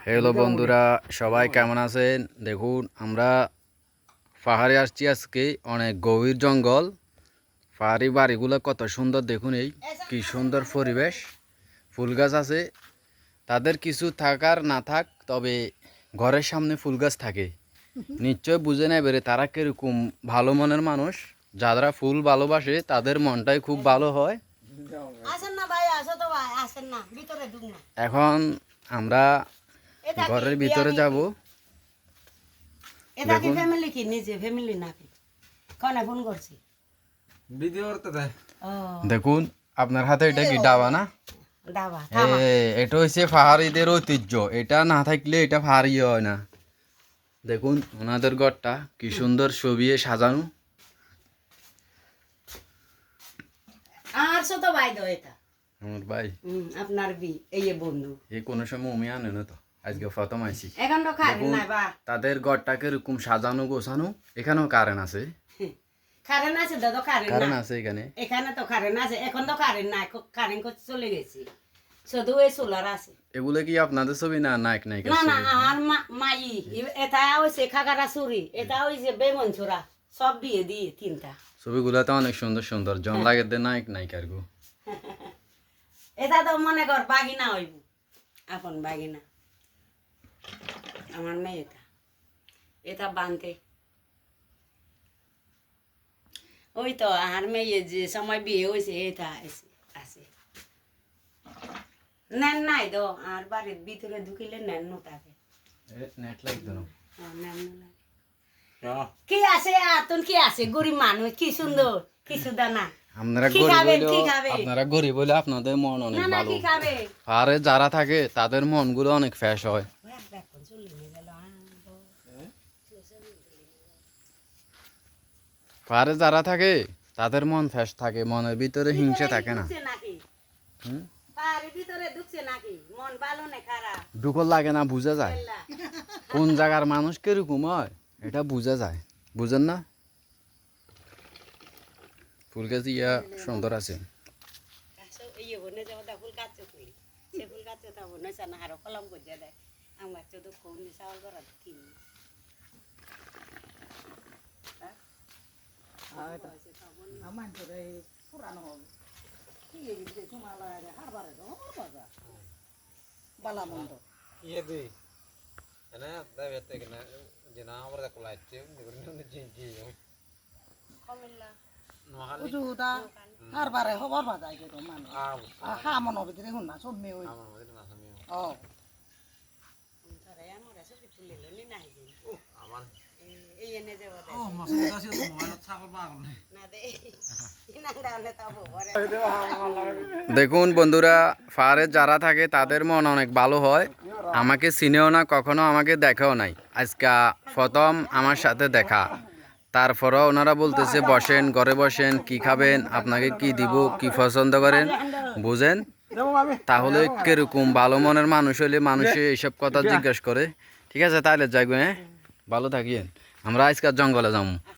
Hello বন্ধুরা, সবাই কেমন আছেন? দেখুন, আমরা পাহাড়ে আসছি আজকে। অনেক গভীর জঙ্গল, পাহাড়ি বাড়িগুলো কত সুন্দর দেখুন। এই কি সুন্দর পরিবেশ, ফুল গাছ আছে। তাদের কিছু থাকার না থাক, তবে ঘরের সামনে ফুল গাছ থাকে। নিশ্চয় বুঝে নেবে তারা কিরকম ভালো মনের মানুষ। যারা ফুল ভালোবাসে তাদের মনটাই খুব ভালো হয়। এখন আমরা ঘরের ভিতরে যাব। দেখুন, আপনার হাতে এটা কি ডাবা না? এটা হচ্ছে পাহাড়িদের ঐতিহ্য। এটা না থাকলে এটা পাহাড়ি হয় না। দেখুন ওনাদের ঘরটা কি সুন্দর ছবিয়ে সাজানো। আমার ভাই, আপনার এই বন্ধু এই কোনো সময় উমি আনে না তো, আজকে প্রথম আইছি। এখন তো কারেন্ট নাই বা তাদের ঘরটাকে এরকম সাজানো গোছানো। এখানেও কারেন্ট আছে। কারেন্ট আছে দাদা, কারেন্ট আছে এখানে। এখানে তো কারেন্ট আছে, এখন তো কারেন্ট নাই, কারেন্ট চলে গেছে, শুধু এই সোলার আছে। এগুলো কি আপনাদের ছবি না নায়ক নায়িকা? না না, আমার মাই এটা হইছে খাগারা চুরি, এটা হইছে বেমন ছোরা, সব দিয়ে দিয়ে তিনটা ছবিগুলো তো অনেক সুন্দর সুন্দর, জন লাগে দে নায়ক নায়িকার গো। এটা তো মনে কর বাগিনা হইব, আপন বাগিনা আমার মেয়ে। এটা বানতে ওই তো আর মেয়ে যে সময় বিয়ে হয়েছে এটা আছে। নেন নাই তো আর বাড়ির ভিতরে ঢুকিলে নেন থাকে। নেট লাগতো না। কি আছে আতন, কি আছে গরিব মানুষ, কি সুন্দর কিছু দানা। আপনারা গরিব হইলে আপনাদের মন অনেক ভালো। আরে যারা থাকে তাদের মনগুলো অনেক ফ্রেশ হয়। পাহাড়ে যারা থাকে তাদের মন ফ্রেশ থাকে, মনের ভিতরে হিংসা থাকে না। দুঃখ লাগে না, বুঝা যায় কোন জায়গার মানুষ কিরকম হয়, এটা বুঝা যায়। বুঝেন না? ফুল গাছ ইয়া সুন্দর আছে। দেখুন বন্ধুরা, পাহাড়ে যারা থাকে তাদের মন অনেক ভালো হয়। আমাকে চিনেও না, কখনো আমাকে দেখাও নাই, আজকে প্রথম আমার সাথে দেখা। তারপরেও ওনারা বলতেছে বসেন, ঘরে বসেন, কি খাবেন, আপনাকে কি দিব, কি পছন্দ করেন বুঝেন। তাহলে কিরকম ভালো মনের মানুষ হইলে মানুষে এইসব কথা জিজ্ঞেস করে। ঠিক আছে, তাহলে যাইব। হ্যাঁ, ভালো থাকিয়েন। আমরা আজকাল জঙ্গলে যাবো।